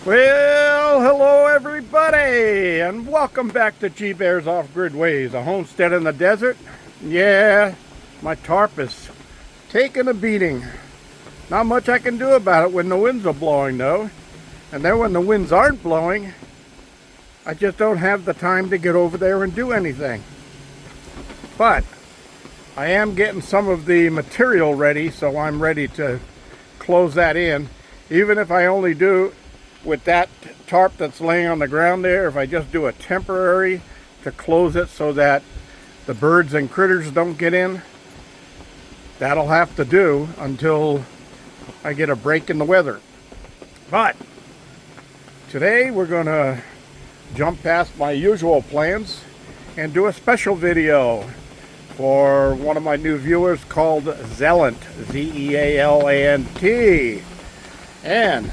Well, hello everybody, and welcome back to G Bear's Off-Grid Ways, a homestead in the desert. Yeah, my tarp is taking a beating. Not much I can do about it when the winds are blowing though. And then when the winds aren't blowing, I just don't have the time to get over there and do anything. But I am getting some of the material ready, so I'm ready to close that in. Even if I only do with that tarp that's laying on the ground there, if I just do a temporary to close it so that the birds and critters don't get in, that'll have to do until I get a break in the weather. But today we're gonna jump past my usual plans and do a special video for one of my new viewers called Zealant, Z-E-A-L-A-N-T, and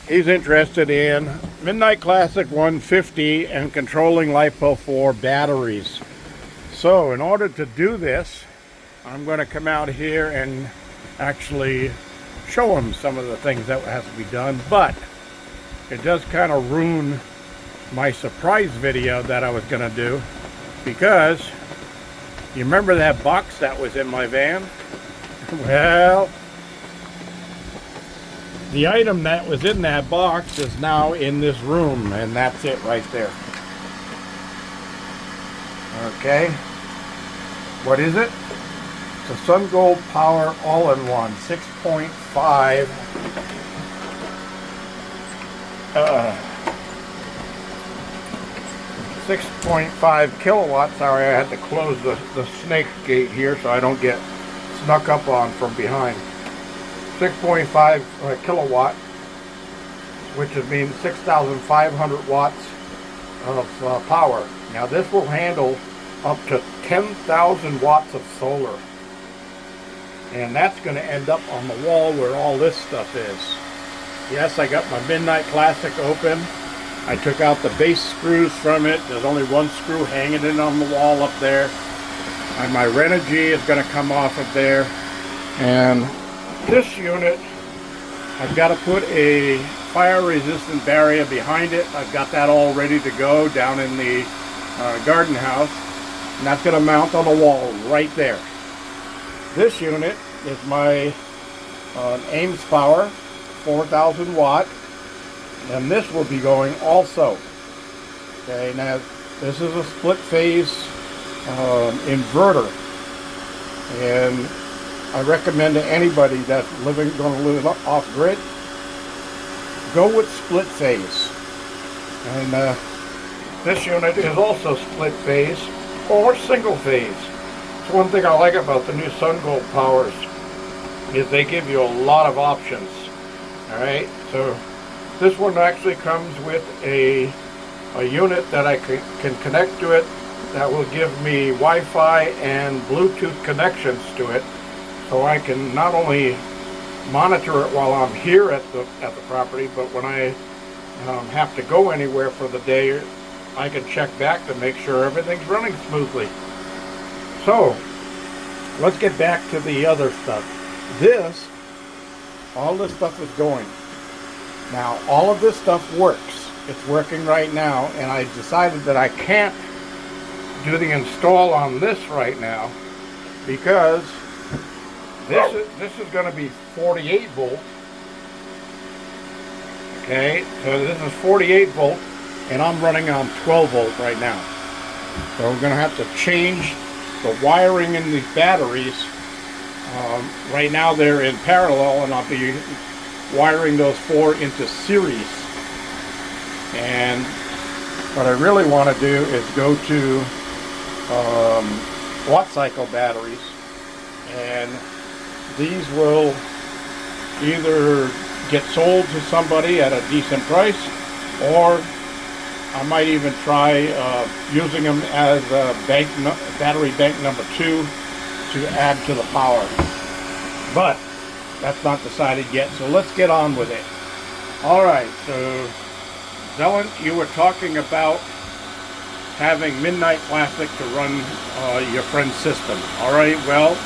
he's interested in Midnite Classic 150 and controlling Lifepo4 batteries. So in order to do this, I'm going to come out here and actually show him some of the things that has to be done, but it does kind of ruin my surprise video that I was going to do, because you remember that box that was in my van? Well, the item that was in that box is now in this room, and that's it right there. Okay. What is it? It's a Sun Gold Power All-in-One 6.5 6.5 kilowatts. Sorry, I had to close the snake gate here so I don't get snuck up on from behind. 6.5 kilowatt, which means 6,500 watts of power. Now this will handle up to 10,000 watts of solar, and that's going to end up on the wall where all this stuff is. Yes, I got my Midnite Classic open. I took out the base screws from it. There's only one screw hanging in on the wall up there, and my Renogy is going to come off of there. And this unit, I've got to put a fire resistant barrier behind it. I've got that all ready to go down in the garden house, and that's going to mount on the wall right there. This unit is my Ames Power 4,000 watt, and this will be going also. Okay, now this is a split phase inverter, and I recommend to anybody that's going to live off grid, go with split phase. And this unit is also split phase or single phase. So one thing I like about the new Sun Gold Powers is they give you a lot of options. All right, so this one actually comes with a unit that I can connect to it that will give me Wi-Fi and Bluetooth connections to it. So I can not only monitor it while I'm here at the property, but when I have to go anywhere for the day, I can check back to make sure everything's running smoothly. So let's get back to the other stuff. All this stuff is going. Now all of this stuff works. It's working right now, and I decided that I can't do the install on this right now because this is going to be 48 volt. Okay, so this is 48 volt, and I'm running on 12 volt right now. So we're going to have to change the wiring in these batteries. Right now they're in parallel, and I'll be wiring those four into series. And what I really want to do is go to watt cycle batteries, and these will either get sold to somebody at a decent price, or I might even try using them as a battery bank number 2 to add to the power. But that's not decided yet, so let's get on with it. Alright, so Zealant, you were talking about having Midnite Classic to run your friend's system. Alright, well,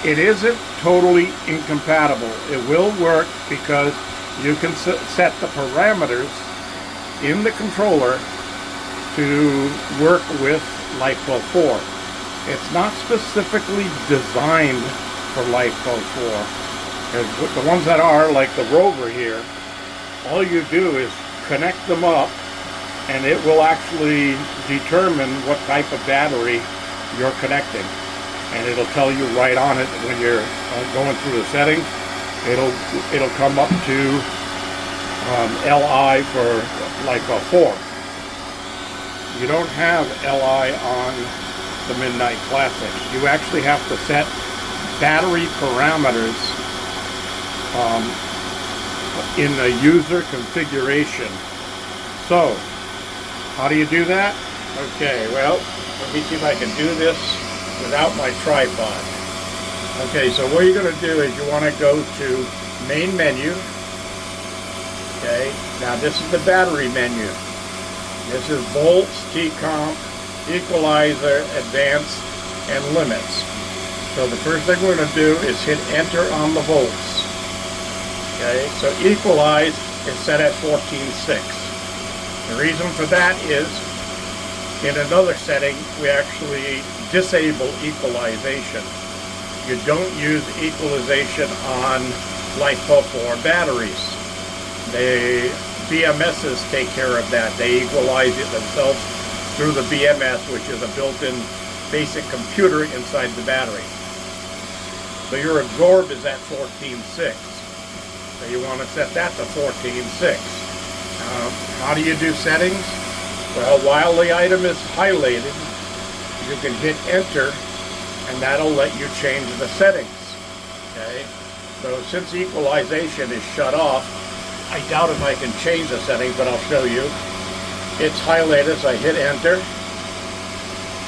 it isn't totally incompatible. It will work because you can set the parameters in the controller to work with Lifepo4. It's not specifically designed for Lifepo4. The ones that are, like the Rover here, all you do is connect them up and it will actually determine what type of battery you're connecting. And it'll tell you right on it when you're going through the settings. It'll come up to LI for Lifepo4. You don't have LI on the Midnite Classic. You actually have to set battery parameters in the user configuration. So, how do you do that? Okay, well, let me see if I can do this without my tripod. Okay, so what you're going to do is you want to go to main menu. Okay, now this is the battery menu. This is volts, T-comp, equalizer, advanced, and limits. So the first thing we're going to do is hit enter on the volts. Okay, so equalize is set at 14.6. The reason for that is in another setting we actually disable equalization. You don't use equalization on Lifepo4 batteries. The BMSs take care of that. They equalize it themselves through the BMS, which is a built-in basic computer inside the battery. So your absorb is at 14.6. So you want to set that to 14.6. How do you do settings? Well, while the item is highlighted, you can hit enter and that'll let you change the settings. Okay? So since equalization is shut off, I doubt if I can change the settings, but I'll show you. It's highlighted, so I hit enter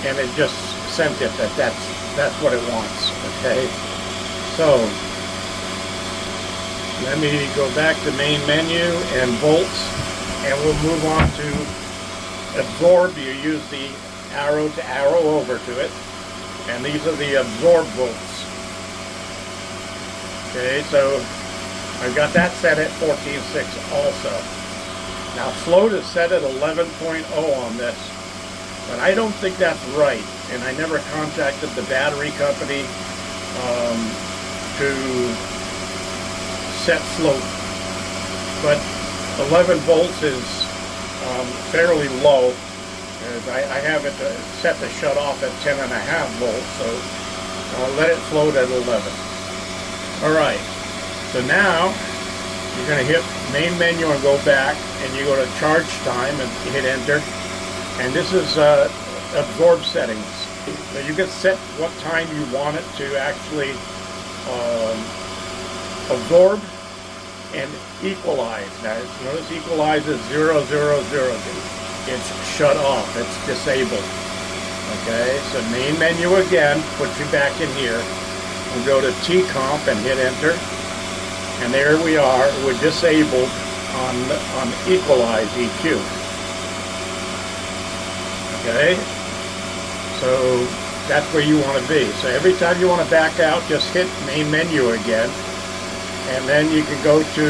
and it just sent it that's what it wants. Okay? So let me go back to main menu and volts, and we'll move on to absorb. You use the arrow to arrow over to it, and these are the absorb volts. Okay, so I've got that set at 14.6 also. Now float is set at 11.0 on this, but I don't think that's right, and I never contacted the battery company to set float, but 11 volts is fairly low. I have it set to shut off at 10.5 volts, so I'll let it float at 11. Alright, so now you're going to hit main menu and go back, and you go to charge time and hit enter, and this is absorb settings. So you can set what time you want it to actually absorb and equalize. Now notice equalize is 0, 0, 0. It's shut off, it's disabled. Okay, so main menu again, put you back in here. We'll go to T-comp and hit enter. And there we are, we're disabled on equalize EQ. Okay, so that's where you want to be. So every time you want to back out, just hit main menu again. And then you can go to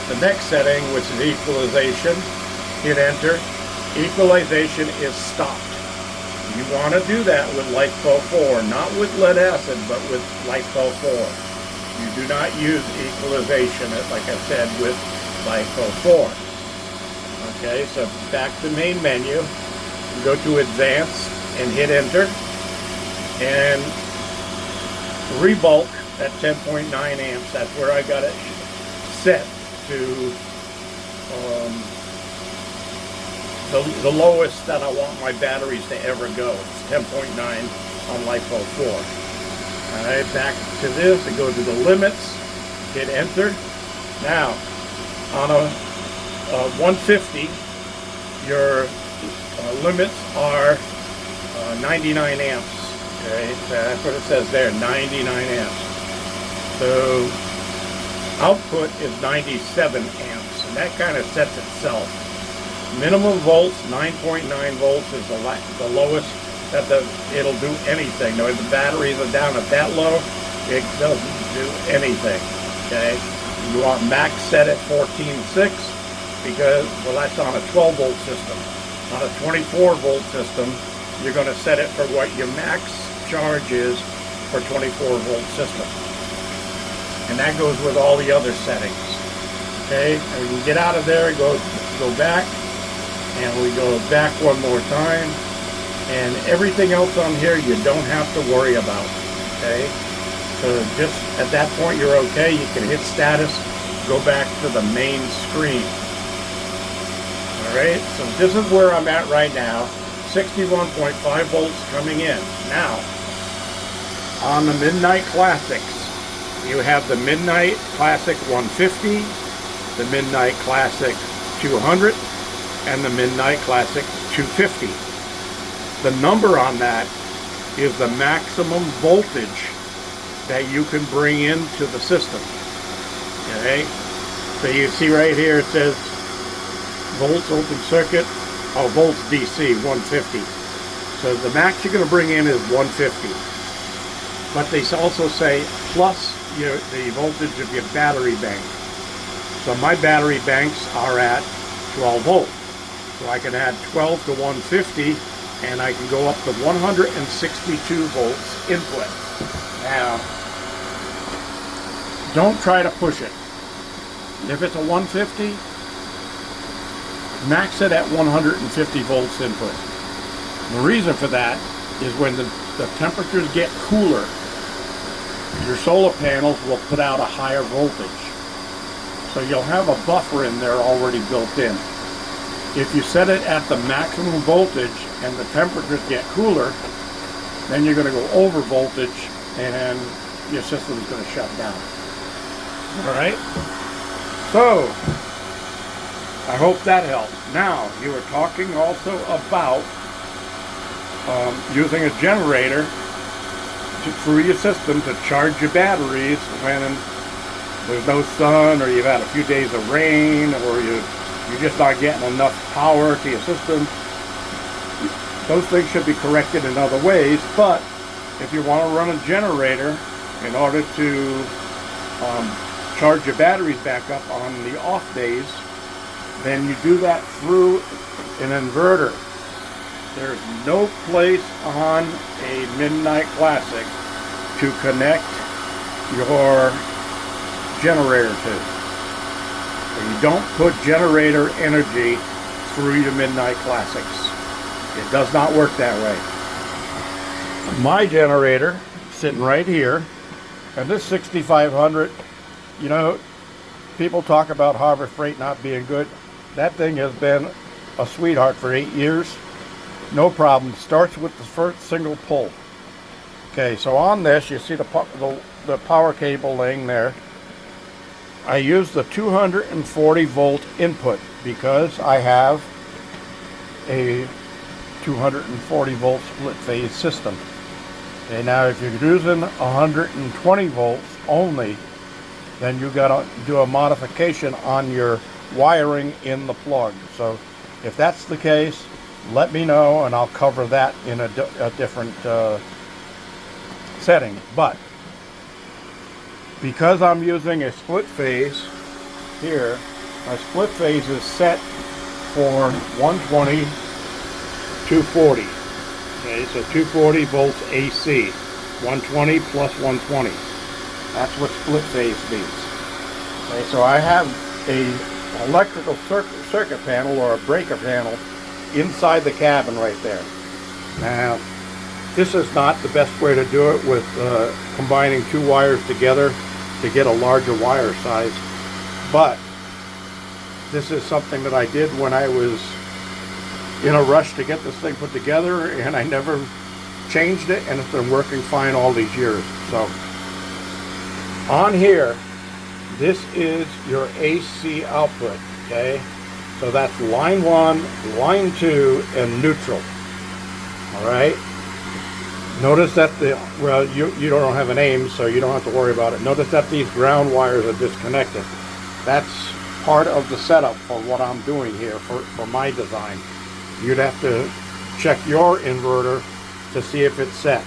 the next setting, which is equalization. Hit enter. Equalization is stopped. You want to do that with Lifepo4, not with lead acid, but with Lifepo4. You do not use equalization, like I said, with Lifepo4. Okay, so back to main menu. Go to advanced and hit enter. And rebulk at 10.9 amps. That's where I got it set to the lowest that I want my batteries to ever go. It's 10.9 on Lifepo4. Alright, back to this and go to the limits, hit enter. Now, on a 150, your limits are 99 amps. Okay, so that's what it says there, 99 amps. So output is 97 amps, and that kind of sets itself. Minimum volts, 9.9 volts is the lowest that it'll do anything. Now, if the batteries are down at that low, it doesn't do anything. Okay, You want max set at 14.6 because, well, that's on a 12 volt system. On a 24 volt system, you're going to set it for what your max charge is for 24 volt system. And that goes with all the other settings. Okay, and we can get out of there and go back, and we go back one more time, and everything else on here you don't have to worry about. Okay, so just at that point you're okay. You can hit status, go back to the main screen. Alright, so this is where I'm at right now. 61.5 volts coming in. Now, on the Midnite Classics, you have the Midnite Classic 150, the Midnite Classic 200, and the Midnite Classic 250. The number on that is the maximum voltage that you can bring into the system. Okay, so you see right here it says volts open circuit, oh, volts DC 150. So the max you're going to bring in is 150. But they also say plus the voltage of your battery bank. So my battery banks are at 12 volts. So I can add 12 to 150 and I can go up to 162 volts input. Now, don't try to push it. If it's a 150, max it at 150 volts input. The reason for that is when the temperatures get cooler, your solar panels will put out a higher voltage. So you'll have a buffer in there already built in. If you set it at the maximum voltage and the temperatures get cooler, then you're going to go over voltage and your system is going to shut down. Alright? So, I hope that helps. Now, you were talking also about using a generator through your system to charge your batteries when there's no sun, or you've had a few days of rain, or you're just not getting enough power to your system. Those things should be corrected in other ways, but if you want to run a generator in order to charge your batteries back up on the off days, then you do that through an inverter. There's no place on a Midnite Classic to connect your generator to. So you don't put generator energy through your Midnite Classics. It does not work that way. My generator, sitting right here, and this 6500, you know, people talk about Harbor Freight not being good. That thing has been a sweetheart for 8 years. No problem. Starts with the first single pull. Okay, so on this, you see the power cable laying there. I use the 240 volt input because I have a 240 volt split phase system. Okay, now if you're using 120 volts only, then you got to do a modification on your wiring in the plug. So if that's the case, let me know and I'll cover that in a different setting. But because I'm using a split phase here, my split phase is set for 120, 240. Okay, so 240 volts AC, 120 plus 120. That's what split phase means. Okay, so I have a electrical circuit panel or a breaker panel inside the cabin right there. Now, this is not the best way to do it with combining two wires together to get a larger wire size, but this is something that I did when I was in a rush to get this thing put together, and I never changed it, and it's been working fine all these years. So on here, this is your AC output, okay? So that's line 1, line 2, and neutral. All right? Notice that you don't have an aim, so you don't have to worry about it. Notice that these ground wires are disconnected. That's part of the setup for what I'm doing here for my design. You'd have to check your inverter to see if it's set.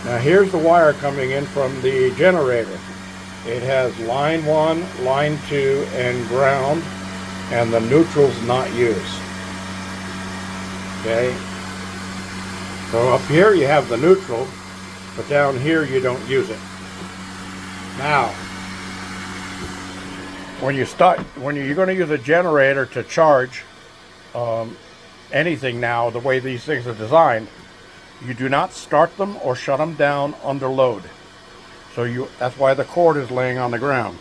Now here's the wire coming in from the generator. It has line 1, line 2, and ground, and the neutral's not used. Okay? So up here you have the neutral, but down here you don't use it. Now, when you're going to use a generator to charge anything now, the way these things are designed, you do not start them or shut them down under load. So that's why the cord is laying on the ground.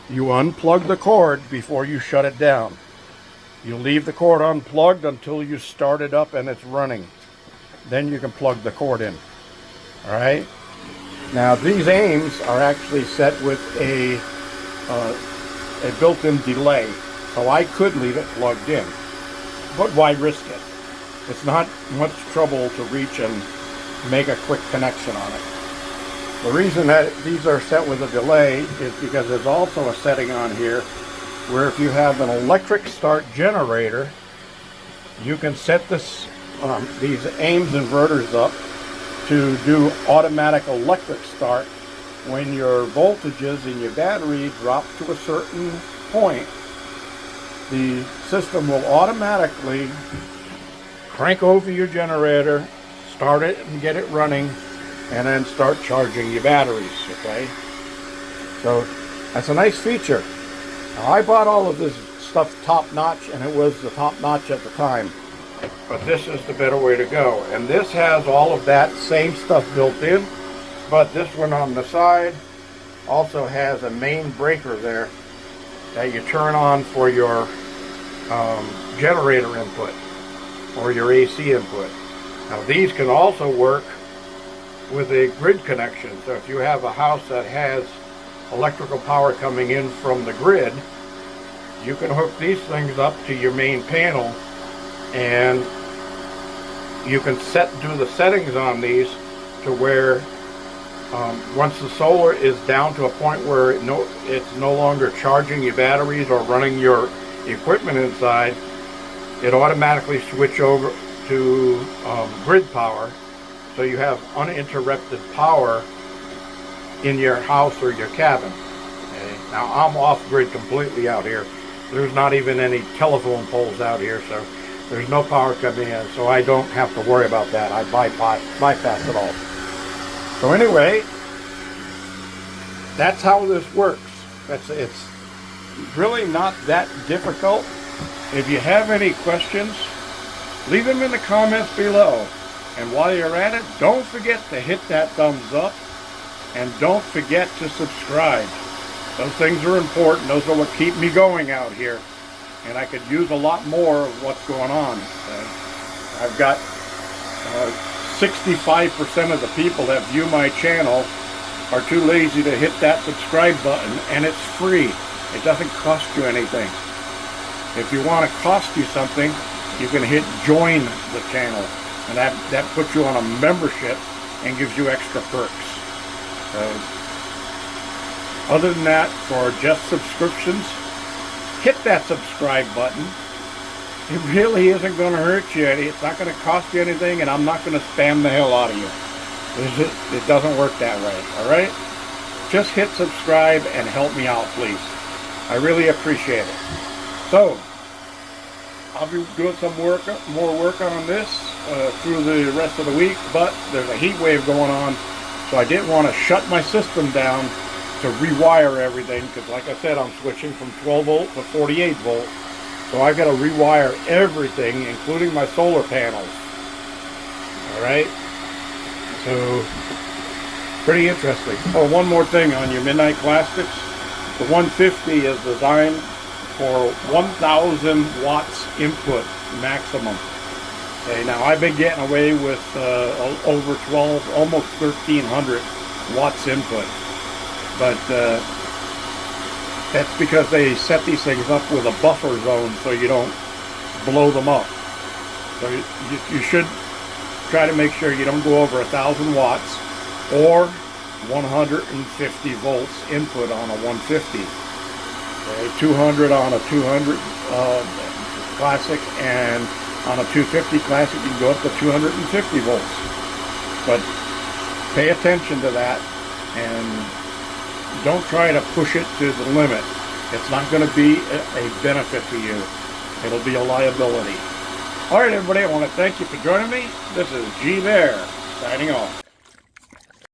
You unplug the cord before you shut it down. You leave the cord unplugged until you start it up and it's running. Then you can plug the cord in. All right. Now these aims are actually set with a built-in delay, so I could leave it plugged in. But why risk it? It's not much trouble to reach and make a quick connection on it. The reason that these are set with a delay is because there's also a setting on here where if you have an electric start generator, you can set this these AIMS inverters up to do automatic electric start. When your voltages in your battery drop to a certain point, the system will automatically crank over your generator, start it and get it running, and then start charging your batteries, okay? So that's a nice feature. Now, I bought all of this stuff top-notch, and it was the top-notch at the time. But this is the better way to go. And this has all of that same stuff built in, but this one on the side also has a main breaker there that you turn on for your generator input or your AC input. Now these can also work with a grid connection. So if you have a house that has electrical power coming in from the grid, you can hook these things up to your main panel, and you can do the settings on these to where once the solar is down to a point where it's no longer charging your batteries or running your equipment inside, it automatically switch over to grid power, so you have uninterrupted power in your house or your cabin. Okay? Now I'm off grid completely out here. There's not even any telephone poles out here, so there's no power coming in, so I don't have to worry about that. I bypass it all. So anyway, that's how this works. It's really not that difficult. If you have any questions, leave them in the comments below. And while you're at it, don't forget to hit that thumbs up, and don't forget to subscribe. Those things are important. Those are what keep me going out here. And I could use a lot more of what's going on. I've got 65% of the people that view my channel are too lazy to hit that subscribe button, and it's free. It doesn't cost you anything. If you want to cost you something, you can hit join the channel, and that puts you on a membership and gives you extra perks. So, other than that, for just subscriptions, hit that subscribe button. It really isn't going to hurt you. It's not going to cost you anything, and I'm not going to spam the hell out of you. It doesn't work that way, all right? Just hit subscribe and help me out, please. I really appreciate it. So, I'll be doing some more work on this through the rest of the week, but there's a heat wave going on, so I didn't want to shut my system down to rewire everything, because like I said, I'm switching from 12 volt to 48 volt, so I've got to rewire everything, including my solar panels. All right, so pretty interesting. Oh, one more thing on your Midnite Classics. The 150 is designed for 1,000 watts input maximum. Okay, now I've been getting away with over 12, almost 1,300 watts input. But that's because they set these things up with a buffer zone so you don't blow them up. So you should try to make sure you don't go over 1,000 watts or 150 volts input on a 150. Okay, 200 on a 200 Classic, and on a 250 Classic you can go up to 250 volts. But pay attention to that, and Don't try to push it to the limit. It's not going to be a benefit to you. It'll be a liability. All right, everybody, I want to thank you for joining me. This is G Bear, signing off.